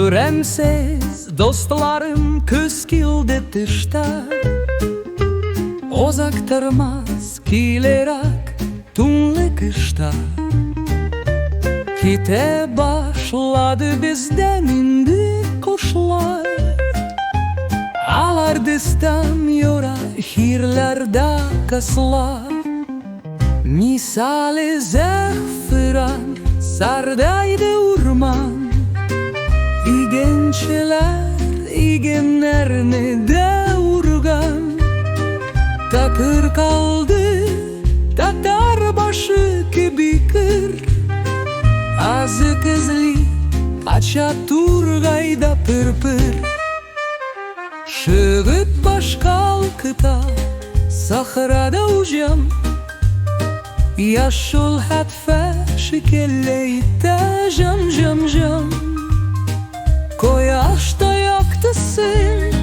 Göremsiz dostlarım köz kildi tışta, ozaktırmaz kilerak tunlı kışta. Kite başladı bizden indi kuşlar, alardistan yora hirlerde kaslar. Misali zehfiran sardaydı urman, İgençler igenlerini de urgan. Takır kaldı tatar başı gibi kır, azı kızlı paça turgayda pırpır. Şığıt baş kalkıta sahrada ucam, yaşıl hatfe şikelleyte jam jam jam. Koyaşta yaktı sen,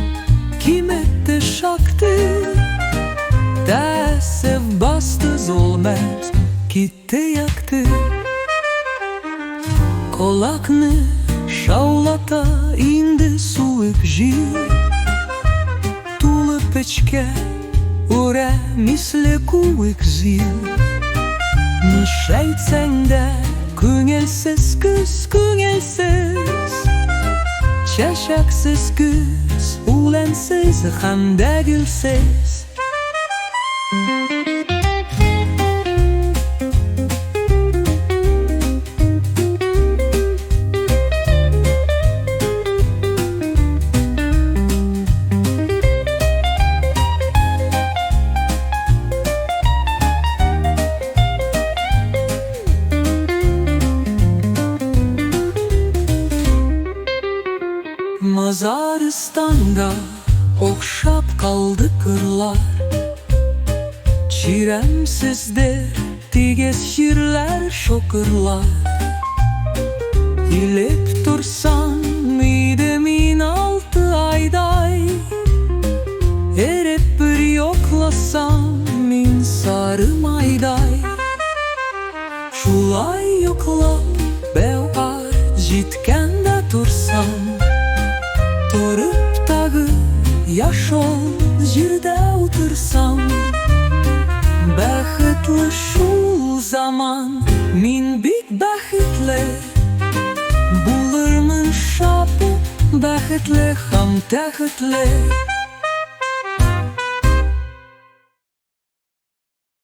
kim etti şaktı, desev bastı zulmet, gitti yaktı. Kolakны şavlata indi suik jil, tulu pečke ure misli kuvik zil. Nişeytsende küngelsiz kız küngelsiz, çaşaksız kız ulensiz hem de gülsiz. Mazaristan'da okşap kaldı kırlar, çiremsizdir tigez şirler şokırlar. İlip dursan midemin altı ayday, erip bir yoklasam min sarım ayday. Şulay yoklap bevar jitkende dursam, torup tağı yaşol jirde otursam. Bäxitli şul zaman min bik bäxitli, bulurmun şapı bäxitli ham täxitli.